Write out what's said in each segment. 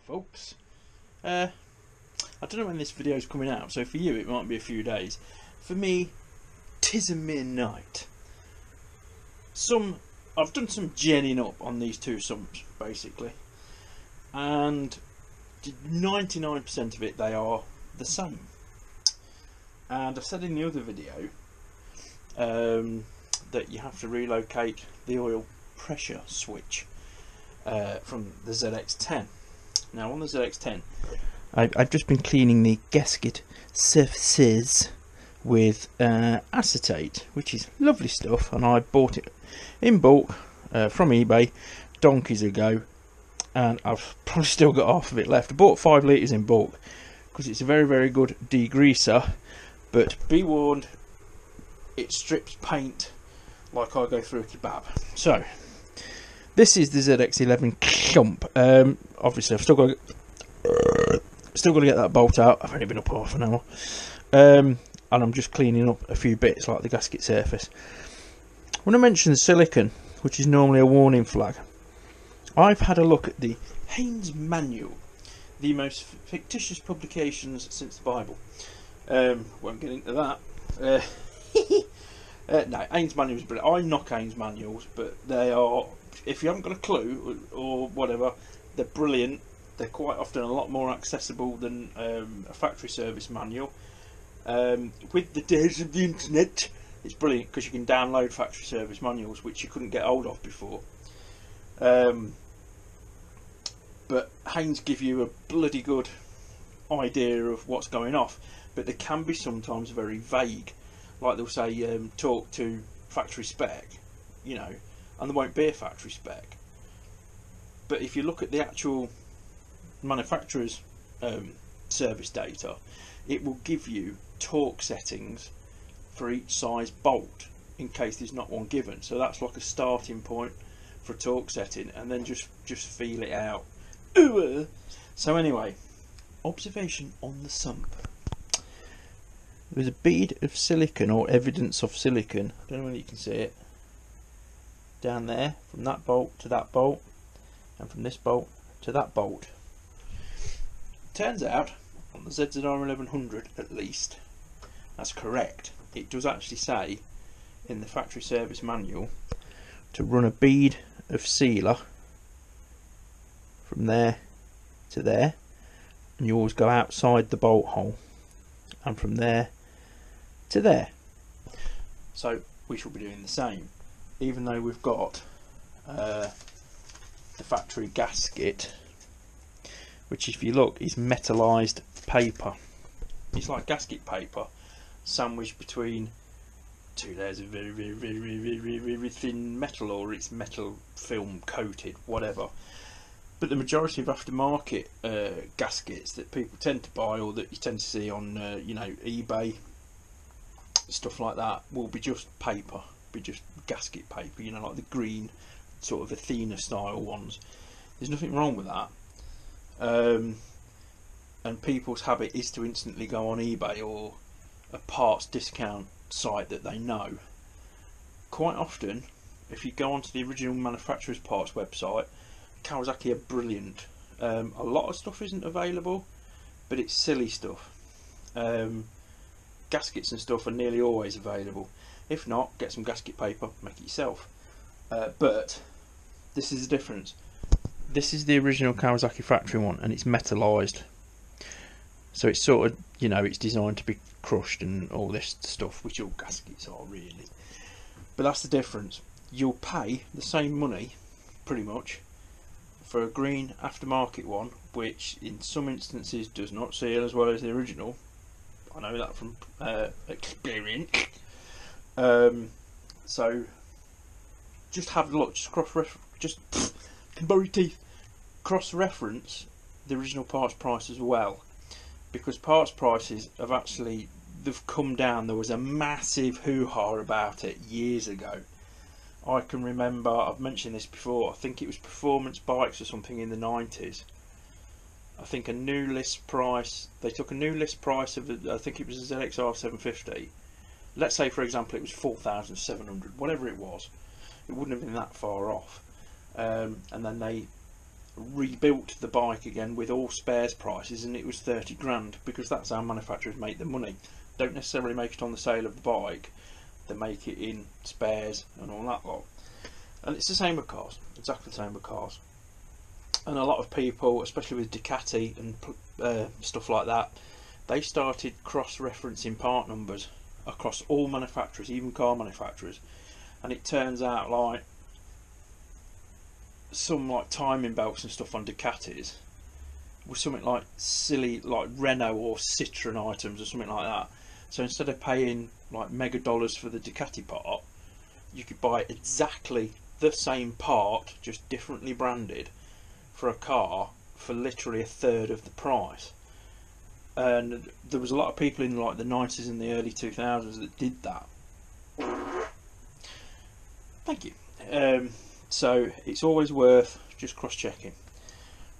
folks. I don't know when this video is coming out, so for you it might be a few days. For me, 'tis a mere night. I've done some genning up on these two sumps basically, and 99% of it they are the same. And I've said in the other video that you have to relocate the oil pressure switch from the ZX10. Now on the ZX10 I've just been cleaning the gasket surfaces with acetate, which is lovely stuff, and I bought it in bulk from eBay donkeys ago, and I've probably still got half of it left. I bought 5 litres in bulk because it's a very, very good degreaser, but be warned, it strips paint like I go through a kebab. So this is the ZX11 Sump. Obviously I've still got to get that bolt out. I've only been up half an hour, and I'm just cleaning up a few bits like the gasket surface. When I mention silicon, which is normally a warning flag, I've had a look at the Haynes Manual, the most fictitious publications since the Bible. Won't get into that. No, Haynes Manuals, but I knock Haynes Manuals, but they are, if you haven't got a clue or whatever, they're brilliant. They're quite often a lot more accessible than a factory service manual. With the days of the internet, it's brilliant because you can download factory service manuals, which you couldn't get hold of before. But Haynes give you a bloody good idea of what's going off, but they can be sometimes very vague. Like they'll say talk to factory spec, you know, and there won't be a factory spec. But if you look at the actual manufacturer's service data, it will give you torque settings for each size bolt in case there's not one given. So that's like a starting point for a torque setting, and then just feel it out. So anyway, observation on the sump. There's a bead of silicon, or evidence of silicon, I don't know whether you can see it, down there, from that bolt to that bolt, and from this bolt to that bolt. Turns out, on the ZZR1100 at least, that's correct. It does actually say in the factory service manual to run a bead of sealer from there to there, and you always go outside the bolt hole, and from there to there. So we shall be doing the same, even though we've got the factory gasket, which if you look is metallized paper. It's like gasket paper sandwiched between two layers of very, very, very, very, very, very thin metal, or it's metal film coated, whatever. But the majority of aftermarket gaskets that people tend to buy, or that you tend to see on you know, eBay, stuff like that, will be just paper, be just gasket paper, you know, like the green sort of Athena style ones. There's nothing wrong with that. And people's habit is to instantly go on eBay or a parts discount site that they know. Quite often, if you go onto the original manufacturer's parts website, Kawasaki are brilliant. A lot of stuff isn't available, but it's silly stuff. Gaskets and stuff are nearly always available. If not, get some gasket paper, make it yourself. But this is the difference. This is the original Kawasaki factory one, and it's metallized, so it's sort of, you know, it's designed to be crushed and all this stuff, which all gaskets are really. But that's the difference. You'll pay the same money pretty much for a green aftermarket one, which in some instances does not seal as well as the original. I know that from experience. So just have a look, just can bury teeth, cross-reference the original parts price as well, because parts prices have actually, they've come down. There was a massive hoo-ha about it years ago. I can remember, I've mentioned this before, I think it was Performance Bikes or something in the 90s. I think a new list price, they took a new list price of, I think it was a ZX1100. Let's say for example it was 4,700, whatever it was. It wouldn't have been that far off. And then they rebuilt the bike again with all spares prices, and it was 30 grand, because that's how manufacturers make their money. Don't necessarily make it on the sale of the bike, they make it in spares and all that lot. And it's the same with cars, exactly the same with cars. And a lot of people, especially with Ducati and stuff like that, they started cross-referencing part numbers across all manufacturers, even car manufacturers. And it turns out like some like timing belts and stuff on Ducatis was something like silly, like Renault or Citroen items or something like that. So instead of paying like mega dollars for the Ducati part, you could buy exactly the same part, just differently branded, for a car for literally a third of the price. And there was a lot of people in like the 90s and the early 2000s that did that. Thank you. So it's always worth just cross-checking.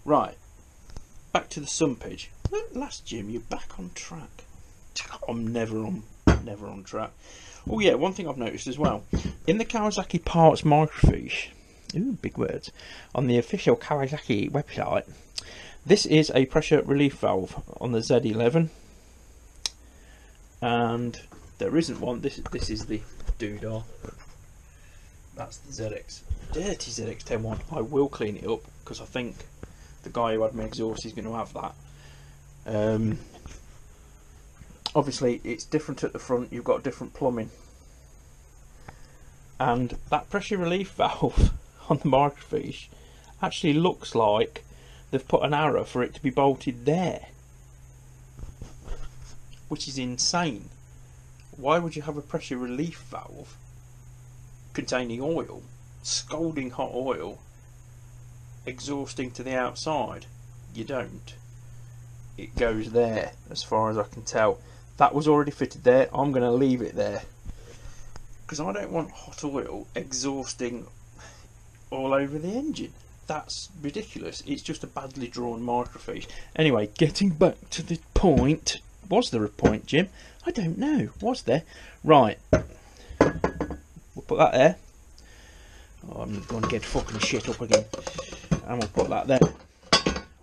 Right, back to the sumpage. At last, Jim, you're back on track. I'm never on track. Oh yeah, one thing I've noticed as well, in the Kawasaki parts microfiche, ooh, big words, on the official Kawasaki website, this is a pressure relief valve on the Z11, and there isn't one. This is the doodah. That's the dirty ZX10 one. I will clean it up because I think the guy who had my exhaust is going to have that. Obviously it's different at the front, you've got different plumbing, and that pressure relief valve on the microfiche actually looks like they've put an arrow for it to be bolted there, which is insane. Why would you have a pressure relief valve containing oil, scalding hot oil, exhausting to the outside? You don't. It goes there, as far as I can tell. That was already fitted there. I'm going to leave it there because I don't want hot oil exhausting all over the engine. That's ridiculous. It's just a badly drawn microfiche. Anyway, getting back to the point. Was there a point, Jim? I don't know. Was there? Right. We'll put that there. Oh, I'm going to get fucking shit up again. And we'll put that there.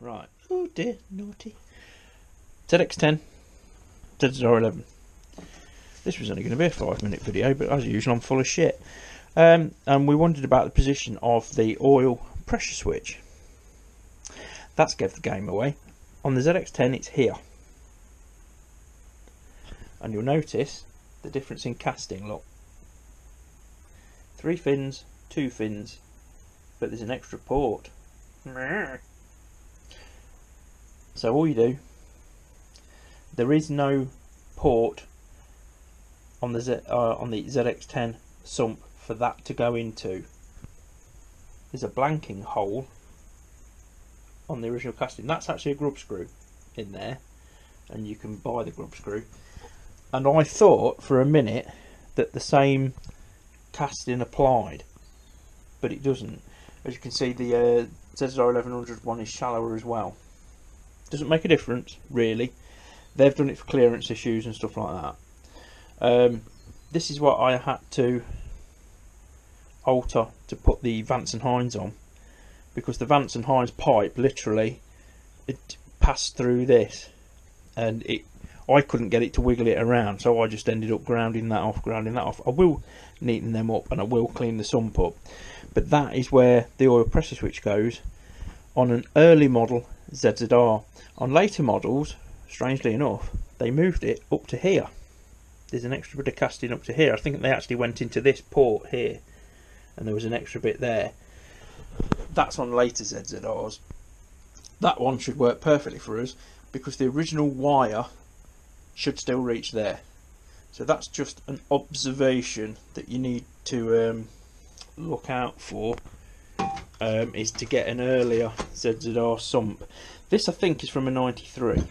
Right. Oh dear, naughty. ZX10. ZZR11. This was only going to be a 5-minute video, but as usual I'm full of shit. And we wondered about the position of the oil pressure switch. That's gave the game away. On the ZX10 it's here. And you'll notice the difference in casting, look. 3 fins, 2 fins, but there's an extra port. So all you do, there is no port on the ZX10 sump for that to go into. There's a blanking hole on the original casting. That's actually a grub screw in there, and you can buy the grub screw. And I thought for a minute that the same casting applied, but it doesn't. As you can see, the ZZR1100 one is shallower as well. Doesn't make a difference really. They've done it for clearance issues and stuff like that. This is what I had to alter to put the Vance and Hines on, because the Vance and Hines pipe literally it passed through this, and I couldn't get it to wiggle it around, so I just ended up grounding that off. I will neaten them up and I will clean the sump up, but that is where the oil pressure switch goes on an early model ZZR. On later models, strangely enough, they moved it up to here. There's an extra bit of casting up to here. I think they actually went into this port here, and there was an extra bit there. That's on later ZZRs. That one should work perfectly for us because the original wire should still reach there. So that's just an observation that you need to look out for, is to get an earlier ZZR sump. This I think is from a 93.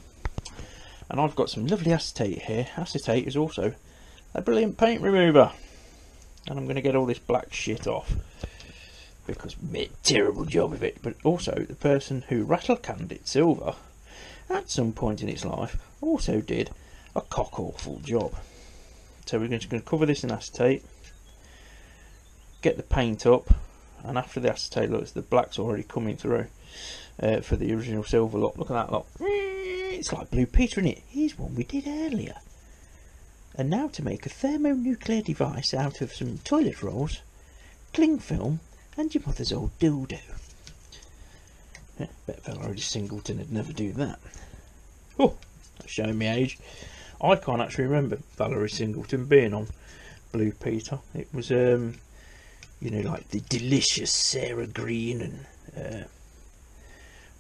And I've got some lovely acetate here. Acetate is also a brilliant paint remover. And I'm going to get all this black shit off, because made a terrible job of it. But also the person who rattle canned it silver at some point in its life also did a cock awful job. So we're just going to cover this in acetate, get the paint up, and after the acetate looks, the black's already coming through. for the original silver lot. Look at that lot. It's like Blue Peter, isn't it? Here's one we did earlier. And now to make a thermonuclear device out of some toilet rolls, cling film, and your mother's old dildo. Bet Valerie Singleton would never do that. Oh, that's showing me age. I can't actually remember Valerie Singleton being on Blue Peter. It was, you know, like the delicious Sarah Green and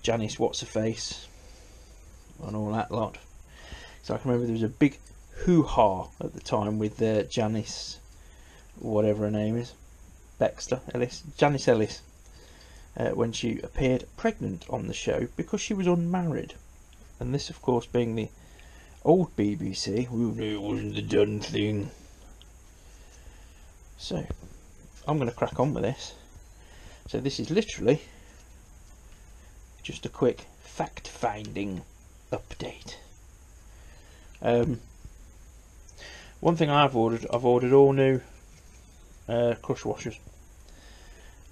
Janice What's-Her-Face and all that lot. So I can remember there was a big hoo-ha at the time with Janice, whatever her name is, Janice Ellis, when she appeared pregnant on the show because she was unmarried. And this, of course, being the old BBC, who knew it wasn't the done thing. So, I'm going to crack on with this. So this is literally just a quick fact-finding update. One thing I've ordered all new crush washers,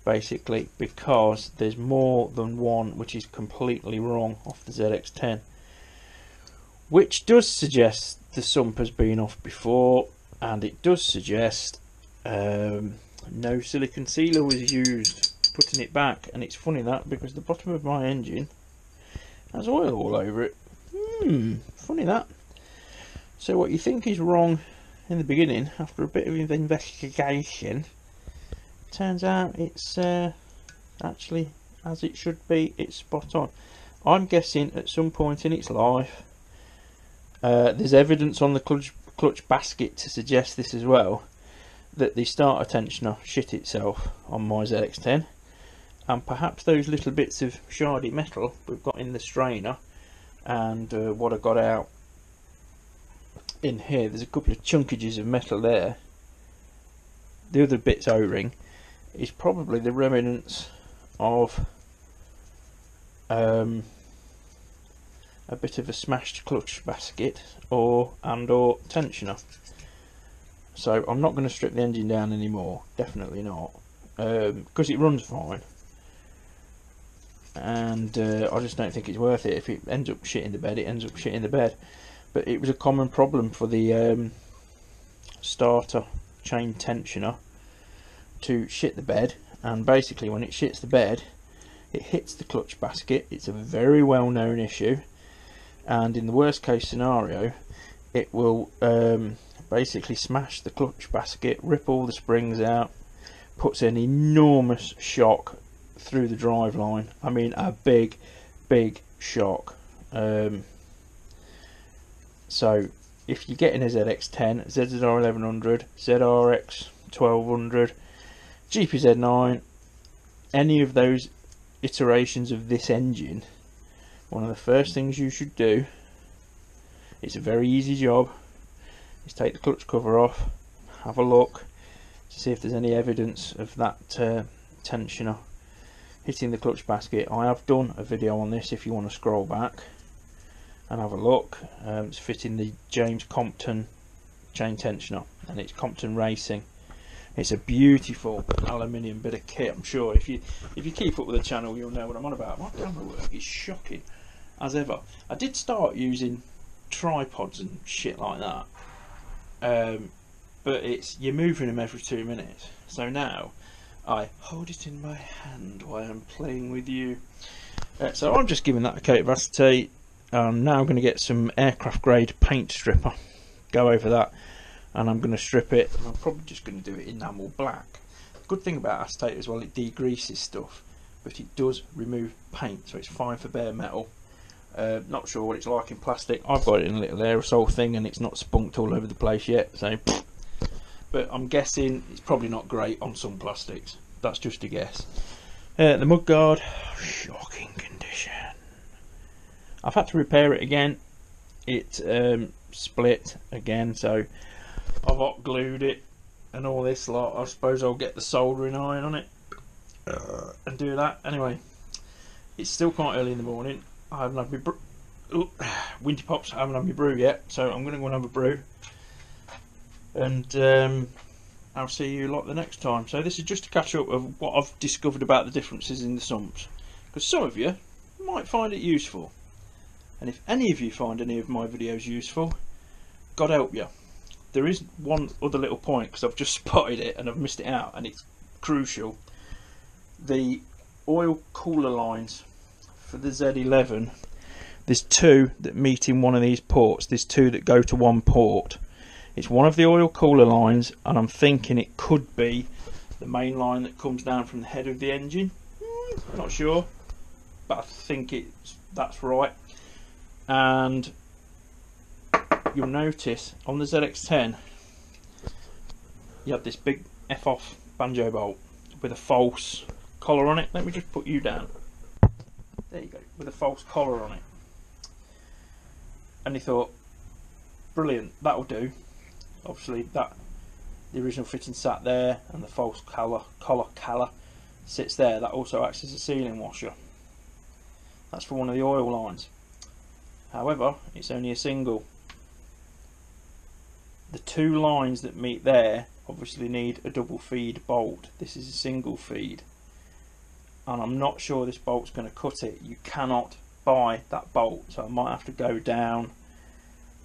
basically, because there's more than one which is completely wrong off the ZX10, which does suggest the sump has been off before, and it does suggest no silicon sealer was used putting it back. And it's funny that, because the bottom of my engine has oil all over it. Funny that. So what you think is wrong in the beginning, after a bit of investigation, turns out it's actually as it should be. It's spot on. I'm guessing at some point in its life, there's evidence on the clutch basket to suggest this as well, that the starter tensioner shit itself on my ZX10, and perhaps those little bits of shardy metal we've got in the strainer and what I got out in here, there's a couple of chunkages of metal there. The other bit's O-ring is probably the remnants of a bit of a smashed clutch basket or tensioner. So I'm not going to strip the engine down anymore, definitely not, because it runs fine, and I just don't think it's worth it. If it ends up shit in the bed, it ends up shit in the bed. But it was a common problem for the starter chain tensioner to shit the bed, and basically when it shits the bed, it hits the clutch basket. It's a very well known issue, and in the worst case scenario, it will basically smash the clutch basket, rip all the springs out, puts an enormous shock through the drive line. I mean, a big shock. So if you're getting a ZX10, ZZR1100, ZX1100, GPZ9, any of those iterations of this engine, one of the first things you should do, it's a very easy job, is take the clutch cover off, have a look to see if there's any evidence of that tensioner hitting the clutch basket. I have done a video on this if you want to scroll back and have a look. It's fitting the James Compton chain tensioner, and it's Compton Racing. It's a beautiful aluminium bit of kit. I'm sure if you keep up with the channel, you'll know what I'm on about. My camera work is shocking as ever. I did start using tripods and shit like that, but you're moving them every 2 minutes. So now I hold it in my hand while I'm playing with you. So I'm just giving that a coat of acetate. I'm now going to get some aircraft grade paint stripper, go over that, and I'm going to strip it. And I'm probably just going to do it enamel black. Good thing about acetate as well, it degreases stuff, but it does remove paint, so it's fine for bare metal. Not sure what it's like in plastic. I've got it in a little aerosol thing and it's not spunked all over the place yet, so but I'm guessing it's probably not great on some plastics. That's just a guess. The mudguard, shocking condition. I've had to repair it again. It split again, so I've hot glued it and all this lot. I suppose I'll get the soldering iron on it and do that. Anyway, it's still quite early in the morning. I haven't had my Winty Pops. I haven't had my brew yet, so I'm going to go and have a brew, and I'll see you lot the next time. So this is just a catch up of what I've discovered about the differences in the sumps, because some of you might find it useful. And if any of you find any of my videos useful, God help you. There is one other little point, because I've just spotted it and I've missed it out, and it's crucial. The oil cooler lines for the Z11, there's two that meet in one of these ports. There's two that go to one port. It's one of the oil cooler lines, and I'm thinking it could be the main line that comes down from the head of the engine. Not sure, but I think that's right. And you'll notice on the ZX10 you have this big F-off banjo bolt with a false collar on it. Let me just put you down. There you go, with a false collar on it. And he thought, brilliant, that'll do. Obviously the original fitting sat there, and the false collar sits there. That also acts as a sealing washer. That's for one of the oil lines. However, it's only a single. The two lines that meet there obviously need a double feed bolt. This is a single feed, and I'm not sure this bolt's going to cut it. You cannot buy that bolt, so I might have to go down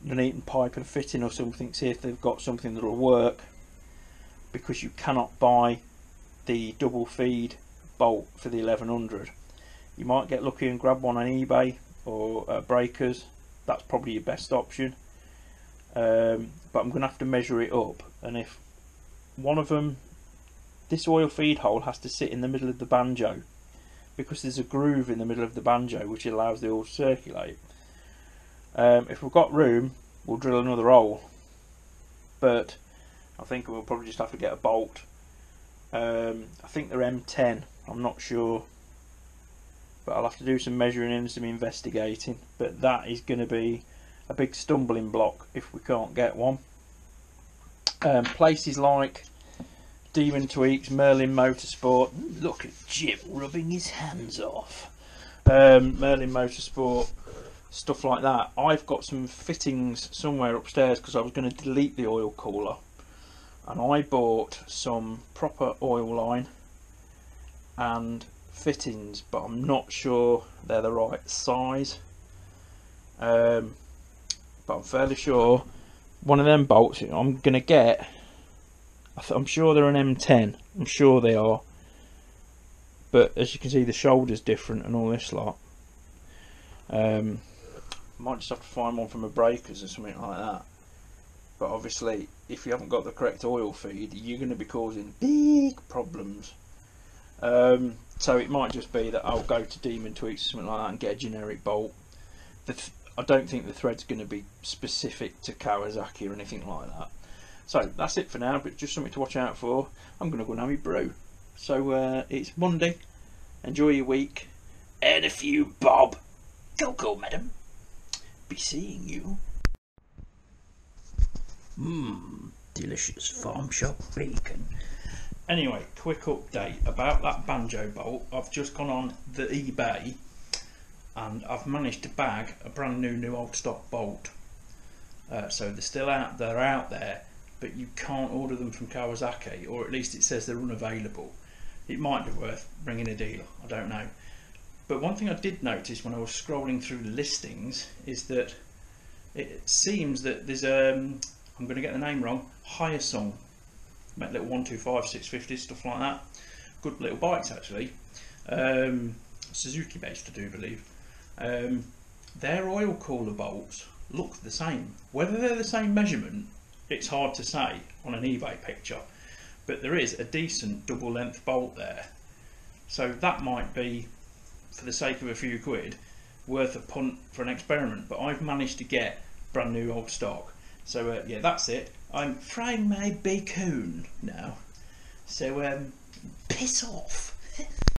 Nuneaton Pipe and Fitting or something, see if they've got something that'll work, because you cannot buy the double feed bolt for the 1100. You might get lucky and grab one on eBay or Breakers. That's probably your best option, but I'm going to have to measure it up, and if one of them, this oil feed hole has to sit in the middle of the banjo, because there's a groove in the middle of the banjo which allows the oil to circulate. If we've got room, we'll drill another hole, but I think we'll probably just have to get a bolt. I think they're M10, I'm not sure, but I'll have to do some measuring and some investigating. But that is going to be a big stumbling block if we can't get one. Places like Demon Tweaks, Merlin Motorsport, look at Jim rubbing his hands off, Merlin Motorsport, stuff like that. I've got some fittings somewhere upstairs because I was going to delete the oil cooler, and I bought some proper oil line and fittings, but I'm not sure they're the right size. But I'm fairly sure one of them bolts I'm going to get, I'm sure they're an M10, I'm sure they are, but as you can see the shoulder's different and all this lot. Might just have to find one from a Breakers or something like that, but obviously if you haven't got the correct oil feed, you're going to be causing big problems. So it might just be that I'll go to Demon Tweaks or something like that and get a generic bolt. I don't think the thread's going to be specific to Kawasaki or anything like that. So that's it for now, but just something to watch out for. I'm going to go and have my brew. So it's Monday, enjoy your week, and a few bob. Go madam, be seeing you. Delicious farm shop bacon. Anyway, quick update about that banjo bolt. I've just gone on the eBay and I've managed to bag a brand new old stock bolt. So they're still out there, but you can't order them from Kawasaki, or at least it says they're unavailable. It might be worth ringing a dealer, I don't know. But one thing I did notice when I was scrolling through the listings is that it seems that there's I'm going to get the name wrong, Hyosung, make little 125, 650, stuff like that. Good little bikes actually. Suzuki based, I do believe. Their oil cooler bolts look the same. Whether they're the same measurement, it's hard to say on an eBay picture, but there is a decent double length bolt there. So that might be, for the sake of a few quid, worth a punt for an experiment. But I've managed to get brand new old stock. So yeah, that's it. I'm frying my bacon now. So piss off.